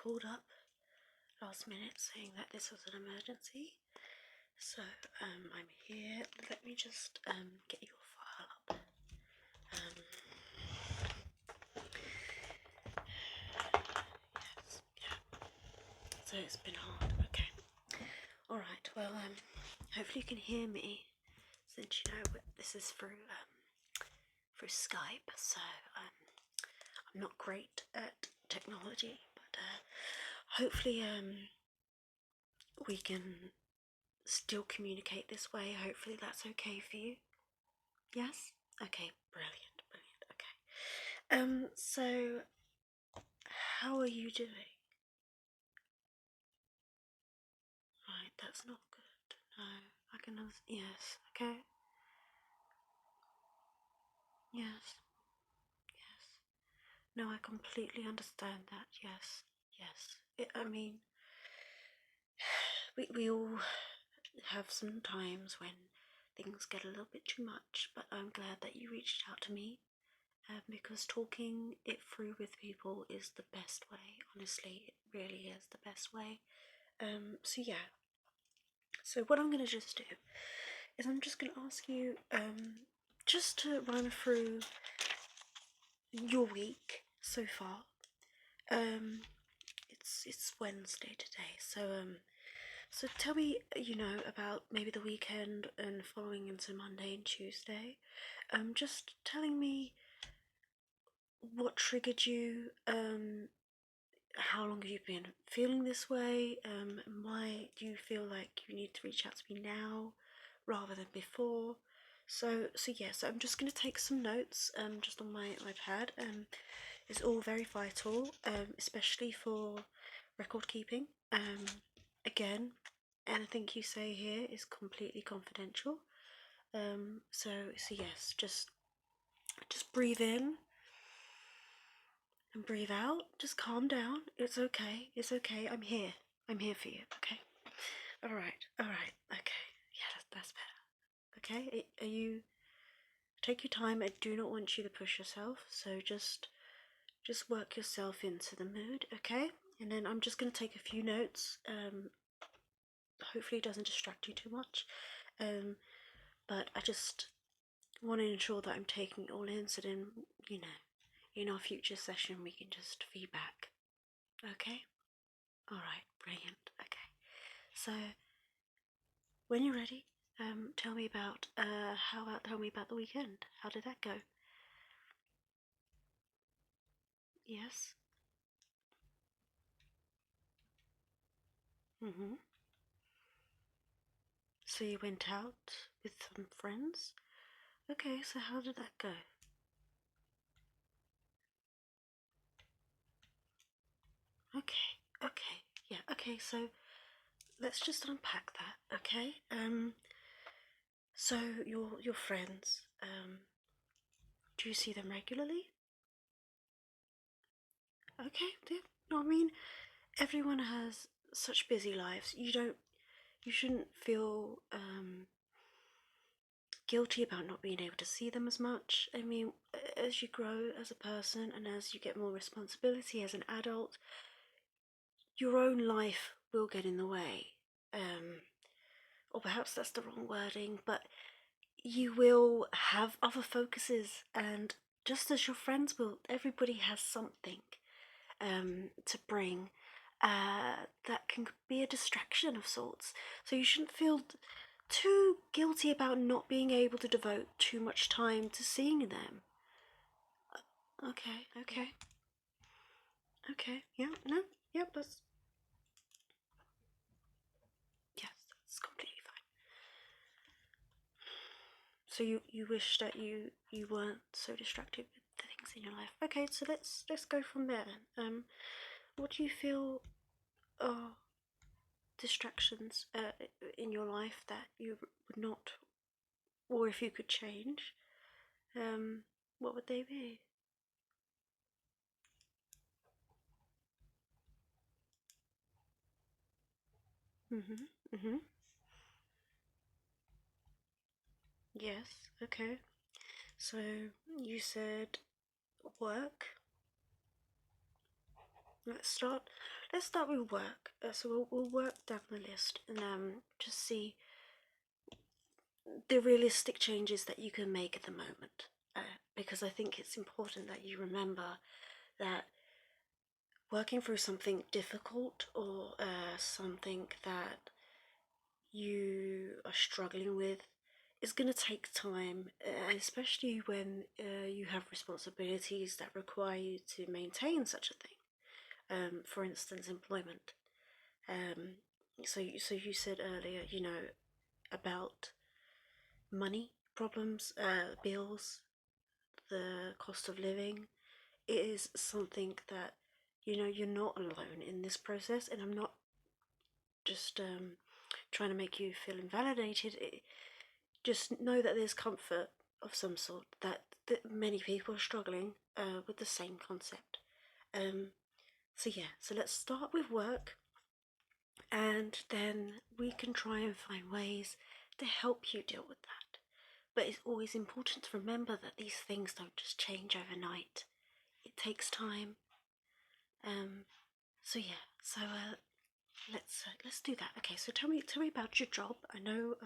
called up last minute saying that this was an emergency. So I'm here. Let me just get your file up. Yes, yeah. So it's been hard. Okay. All right. Well, hopefully you can hear me, since you know this is through Skype. So I'm not great at technology, but hopefully we can still communicate this way. Hopefully that's okay for you. Yes? Okay, brilliant, okay. So how are you doing? Right, that's not good. No, I can yes, okay. Yes. Yes. No, I completely understand that. Yes. Yes. I mean, we all have some times when things get a little bit too much, but I'm glad that you reached out to me, because talking it through with people is the best way. Honestly, it really is the best way. So yeah. So what I'm going to just do is I'm just going to ask you just to run through your week so far. It's Wednesday today, so tell me, about maybe the weekend and following into Monday and Tuesday. Just telling me what triggered you, how long have you been feeling this way, and why do you feel like you need to reach out to me now rather than before? So yes, I'm just going to take some notes just on my iPad. It's all very vital, especially for record keeping. Again, anything you say here is completely confidential. So yes, just breathe in and breathe out. Just calm down. It's okay. It's okay. I'm here. I'm here for you. Okay. All right. All right. Okay. Yeah, that's better. Okay. Are you? Take your time. I do not want you to push yourself. So just work yourself into the mood. Okay. And then I'm just going to take a few notes. Hopefully it doesn't distract you too much. But I just want to ensure that I'm taking it all in, so then, in our future session we can just feedback. Okay? Alright, brilliant. Okay. So, when you're ready, tell me about the weekend. How did that go? Yes? Mm-hmm. So you went out with some friends? Okay, so how did that go? Okay, yeah, okay, so let's just unpack that, okay? So your friends, do you see them regularly? Okay, yeah. No, I mean, everyone has such busy lives. You shouldn't feel guilty about not being able to see them as much. I mean, as you grow as a person and as you get more responsibility as an adult, your own life will get in the way. Or perhaps that's the wrong wording, but you will have other focuses, and just as your friends will, everybody has something to bring that can be a distraction of sorts. So you shouldn't feel too guilty about not being able to devote too much time to seeing them. Okay, yeah, no, yep, yes, that's completely fine. So you wish that you weren't so distracted with the things in your life. Okay, so let's go from there then. What do you feel are distractions in your life that you would not, or if you could change, what would they be? Mhm. Yes. Okay. So you said work. let's start. Let's start with work. So we'll work down the list and just see the realistic changes that you can make at the moment. Because I think it's important that you remember that working through something difficult or something that you are struggling with is going to take time, especially when you have responsibilities that require you to maintain such a thing. For instance, employment. So you said earlier, about money problems, bills, the cost of living. It is something that you're not alone in this process, and I'm not just trying to make you feel invalidated. Just know that there's comfort of some sort, that many people are struggling with the same concept. So yeah, so let's start with work, and then we can try and find ways to help you deal with that. But it's always important to remember that these things don't just change overnight. It takes time. So yeah, so let's do that. Okay, so tell me about your job. I know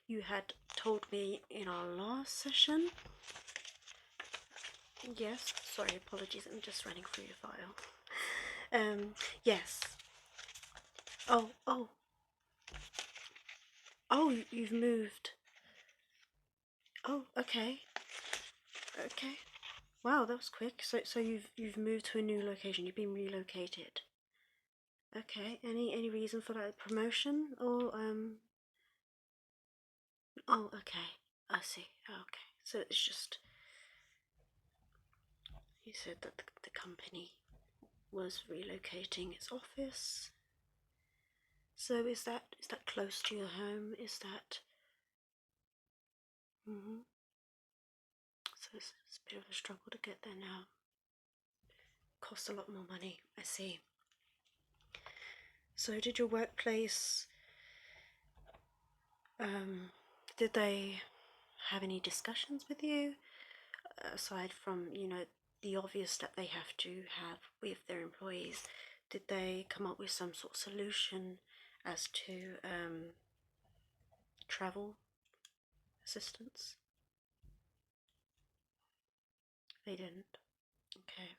you had told me in our last session. Yes, sorry, apologies. I'm just running through your file. Yes. Oh, you've moved. Oh, okay, okay. Wow, that was quick. So you've moved to a new location. You've been relocated. Okay. Any reason for that? Promotion or Oh, okay. I see. Okay. So it's just you said that the company was relocating its office. So is that close to your home? Is that So it's a bit of a struggle to get there now. Costs a lot more money. I see. So did your workplace did they have any discussions with you aside from, the obvious that they have to have with their employees? Did they come up with some sort of solution as to travel assistance? They didn't. Okay,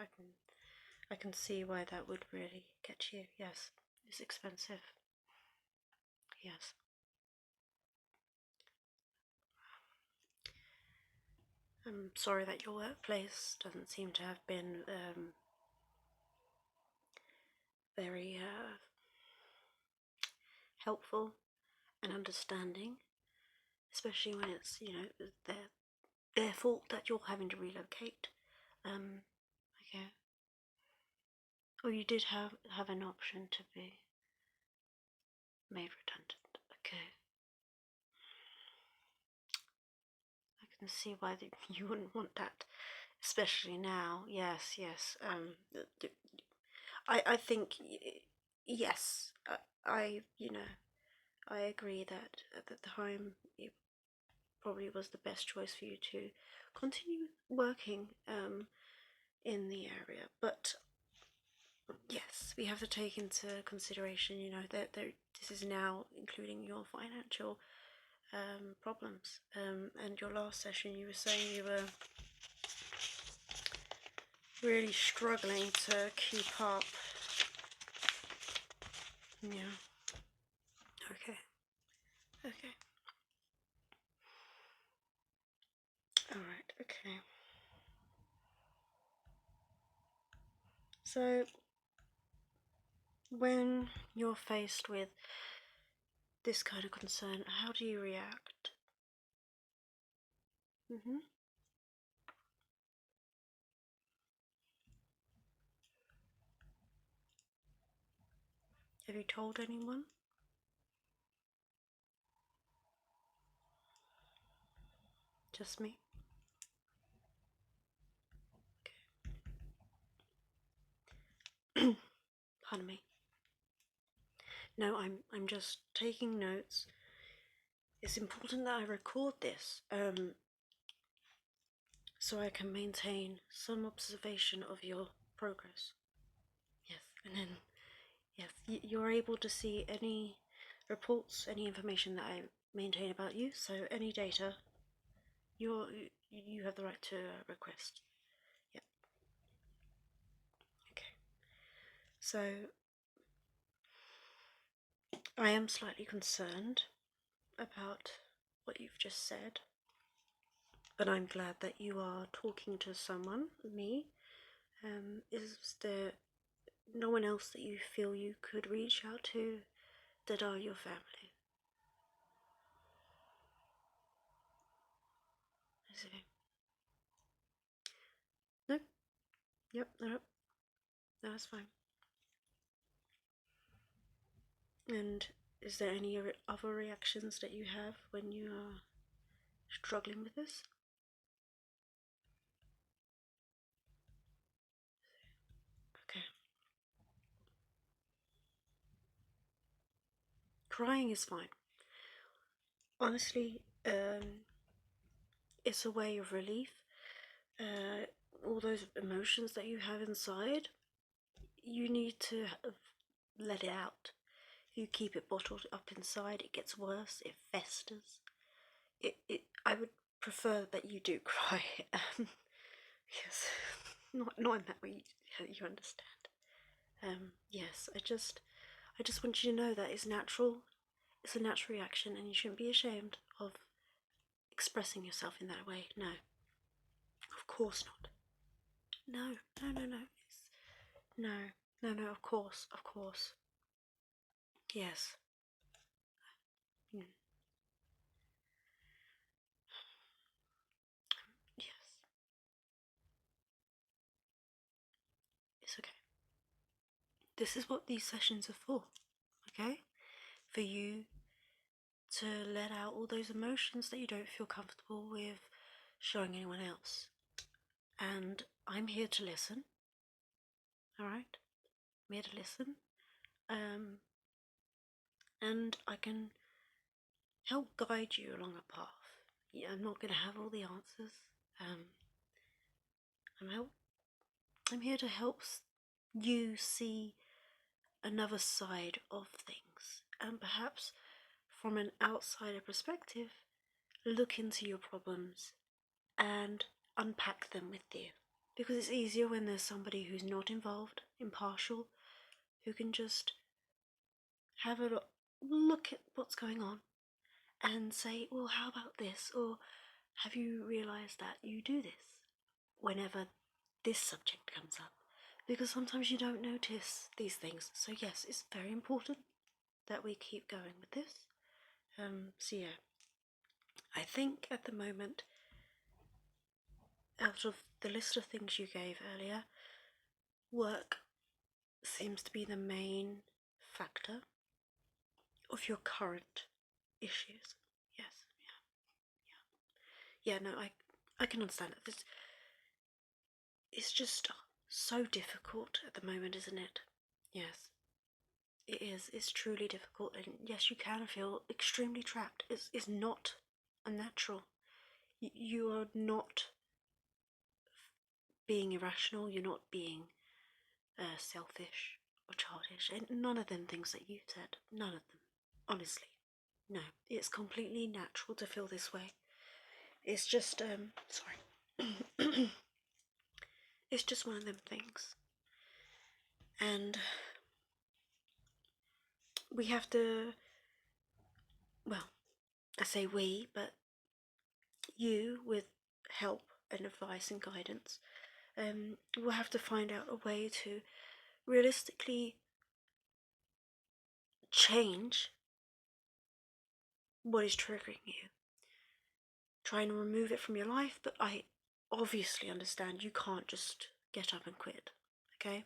I can see why that would really get you. Yes, it's expensive. Yes. I'm sorry that your workplace doesn't seem to have been very helpful and understanding, especially when it's their fault that you're having to relocate. Okay. Or you did have an option to be made redundant. Okay. I can see why you wouldn't want that, especially now. Yes, yes. I think yes. I agree that at the time it probably was the best choice for you to continue working in the area. But yes, we have to take into consideration, that this is now including your financial problems. And your last session, you were saying you were really struggling to keep up. Yeah. Okay. Okay. All right. Okay. So when you're faced with this kind of concern, how do you react? Have you told anyone? Just me? Okay. Pardon me. No, I'm just taking notes. It's important that I record this, so I can maintain some observation of your progress. Yes. And then, yes, you're able to see any reports, any information that I maintain about you, so any data, you have the right to request. Yeah. Okay. So, I am slightly concerned about what you've just said, but I'm glad that you are talking to someone, me. Is there no one else that you feel you could reach out to that are your family? I see. No? Yep, no, no, that's fine. And is there any other reactions that you have when you are struggling with this? Okay. Crying is fine. Honestly, it's a way of relief. All those emotions that you have inside, you need to let it out. If you keep it bottled up inside, it gets worse, it festers. I would prefer that you do cry. Yes, not in that way. You understand. Yes, I just want you to know that it's natural. It's a natural reaction, and you shouldn't be ashamed of expressing yourself in that way. No, of course not. No, no, no, no. No, no, no. Of course, of course. Yes. Mm. Yes. It's okay. This is what these sessions are for. Okay, for you to let out all those emotions that you don't feel comfortable with showing anyone else. And I'm here to listen. All right, I'm here to listen. Um, and I can help guide you along a path. Yeah, I'm not going to have all the answers. Um, I'm I'm here to help you see another side of things, and perhaps from an outsider perspective, look into your problems and unpack them with you. Because it's easier when there's somebody who's not involved, impartial, who can just have a look at what's going on and say, well, how about this? Or have you realised that you do this whenever this subject comes up? Because sometimes you don't notice these things. So yes, it's very important that we keep going with this. So yeah, I think at the moment, out of the list of things you gave earlier, work seems to be the main factor of your current issues. Yes, yeah, no, I can understand that. It's just so difficult at the moment, isn't it? Yes, it is. It's truly difficult, and yes, you can feel extremely trapped. It's not unnatural. You are not being irrational. You're not being selfish or childish, and none of them things that you said. None of them. Honestly, no. It's completely natural to feel this way. It's just sorry. It's just one of them things, and we have to. Well, I say we, but you, with help and advice and guidance, will have to find out a way to realistically change what is triggering you. Try and remove it from your life, but I obviously understand you can't just get up and quit. Okay?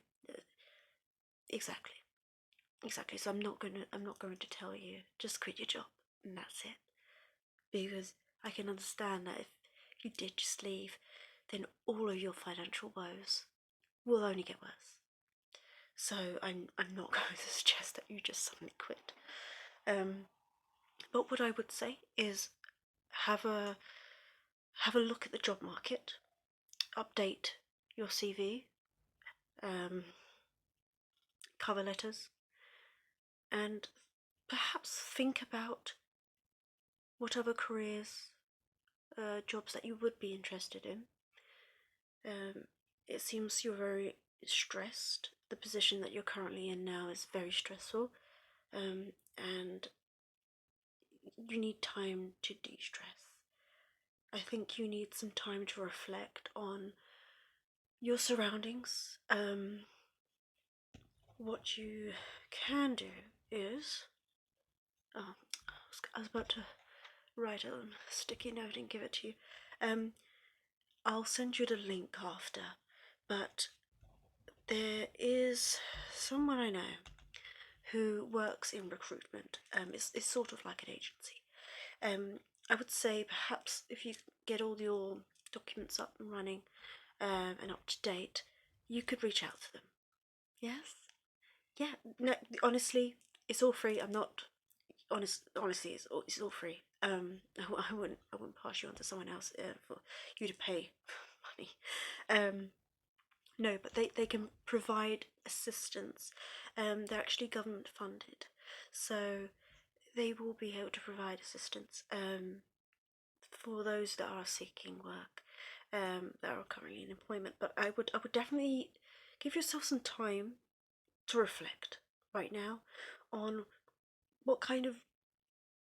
Exactly. Exactly. So I'm not going to tell you just quit your job and that's it. Because I can understand that if you did just leave, then all of your financial woes will only get worse. So I'm not going to suggest that you just suddenly quit. But what I would say is have a look at the job market, update your CV, cover letters, and perhaps think about what other careers, jobs that you would be interested in. It seems you're very stressed. The position that you're currently in now is very stressful, and you need time to de-stress. I think you need some time to reflect on your surroundings. What you can do is, oh, I was about to write a sticky note and give it to you. I'll send you the link after, but there is someone I know who works in recruitment. It's sort of like an agency. I would say perhaps if you get all your documents up and running, and up to date, you could reach out to them. Yes? Yeah. No, honestly, it's all free. I'm not honestly, it's all free. I wouldn't pass you on to someone else for you to pay money. No, but they can provide assistance. They're actually government funded, so they will be able to provide assistance for those that are seeking work, that are currently in employment. But I would definitely give yourself some time to reflect right now on what kind of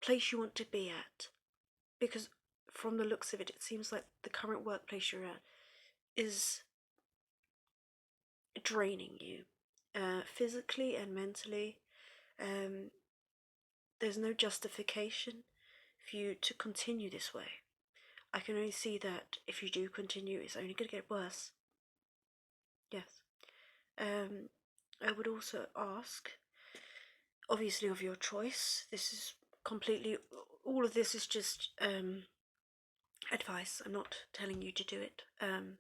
place you want to be at, because from the looks of it, it seems like the current workplace you're at is draining you, physically and mentally. There's no justification for you to continue this way. I can only see that if you do continue, it's only going to get worse. Yes. I would also ask, obviously of your choice, this is completely, all of this is just advice. I'm not telling you to do it. I'm,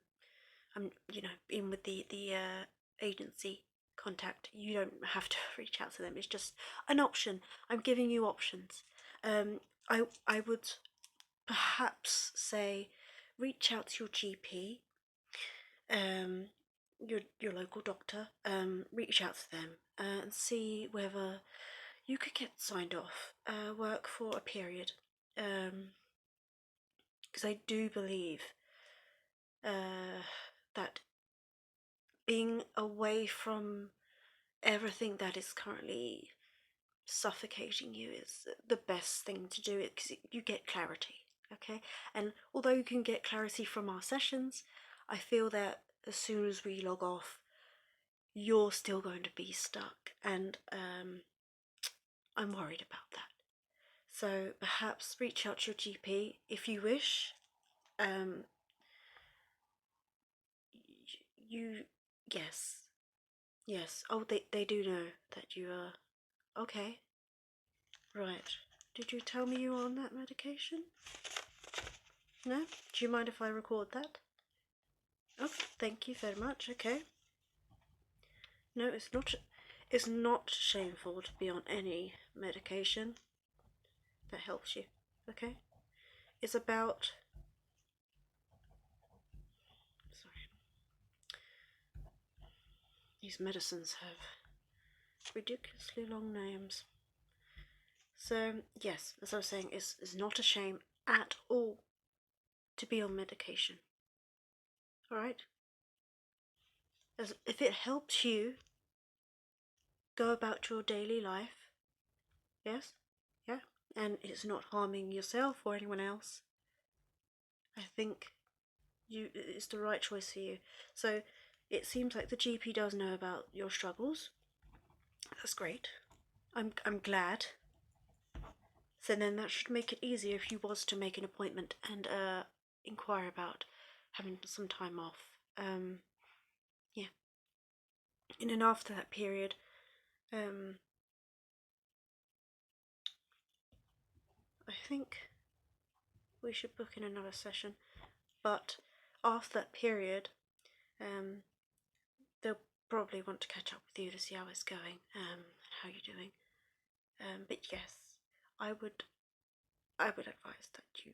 in with the agency contact. You don't have to reach out to them. It's just an option. I'm giving you options. I would perhaps say reach out to your GP, your local doctor. Reach out to them and see whether you could get signed off work for a period. Because I do believe that being away from everything that is currently suffocating you is the best thing to do, it because you get clarity. Okay, and although you can get clarity from our sessions, I feel that as soon as we log off, you're still going to be stuck, and I'm worried about that. So perhaps reach out to your GP if you wish. You, yes. Oh, they do know that you are. Okay, right. Did you tell me you were on that medication? No? Do you mind if I record that? Oh, thank you very much. Okay. No, it's not. It's not shameful to be on any medication that helps you. Okay. It's about. Sorry. These medicines have ridiculously long names. So yes, as I was saying, it's not a shame at all to be on medication. All right. As if it helps you go about your daily life, yes, yeah, and it's not harming yourself or anyone else, I think it's the right choice for you. So it seems like the GP does know about your struggles. That's great. I'm glad. So then that should make it easier if you was to make an appointment and inquire about having some time off. Yeah. And then after that period, I think we should book in another session. But after that period, they'll probably want to catch up with you to see how it's going, and how you're doing. But yes, I would advise that you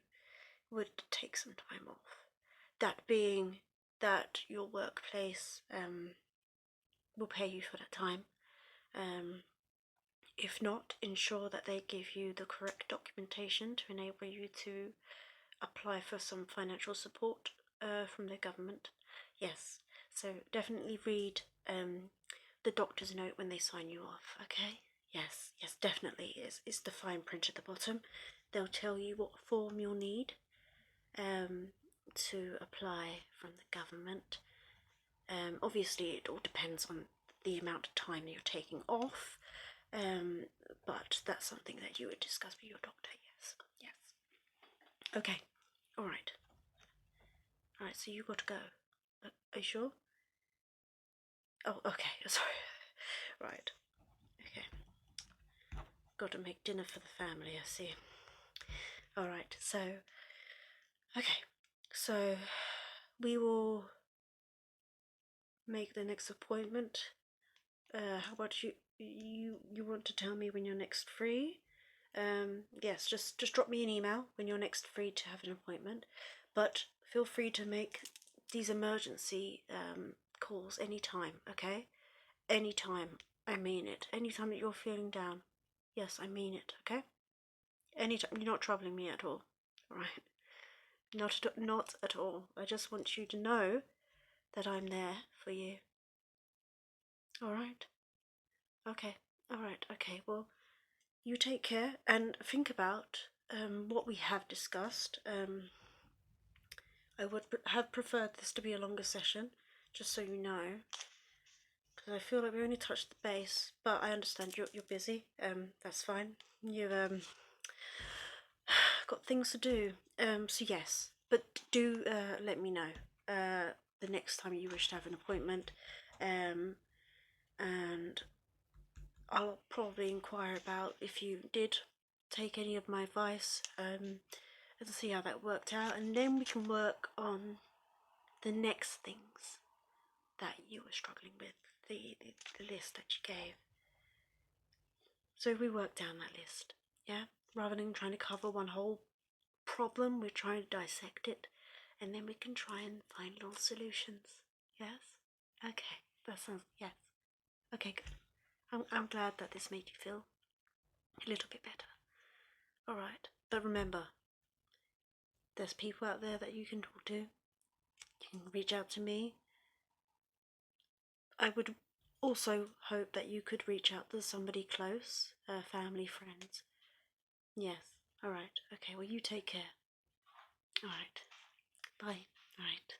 would take some time off. That being that your workplace will pay you for that time. If not, ensure that they give you the correct documentation to enable you to apply for some financial support from the government. Yes, so definitely read the doctor's note when they sign you off, okay? Yes, yes, definitely. It's the fine print at the bottom. They'll tell you what form you'll need to apply from the government. Obviously, it all depends on the amount of time that you're taking off, but that's something that you would discuss with your doctor. Yes, yes. Okay, all right. All right, so you got to go. Are you sure? Oh, okay. Sorry. Right. Okay. Got to make dinner for the family. I see. All right. So, okay. So, we will make the next appointment. How about you want to tell me when you're next free? Yes, just drop me an email when you're next free to have an appointment. But feel free to make these emergency calls anytime, okay? Anytime. I mean it. Anytime that you're feeling down. Yes, I mean it, okay? Anytime. You're not troubling me at all. Alright? Not at all. I just want you to know that I'm there for you. Alright? Okay. Alright, okay. Well, you take care and think about what we have discussed. I would have preferred this to be a longer session, just so you know, because I feel like we only touched the base, but I understand you're busy. That's fine. You've got things to do. So yes, but do let me know the next time you wish to have an appointment, and I'll probably inquire about if you did take any of my advice, and see how that worked out, and then we can work on the next things that you were struggling with, the list that you gave. So we work down that list, yeah? Rather than trying to cover one whole problem, we're trying to dissect it, and then we can try and find little solutions, yes? Okay, that sounds, yes. Okay, good. I'm glad that this made you feel a little bit better. Alright, but remember, there's people out there that you can talk to. You can reach out to me. I would also hope that you could reach out to somebody close, family, friends. Yes, alright, okay, well you take care. Alright, bye. Alright.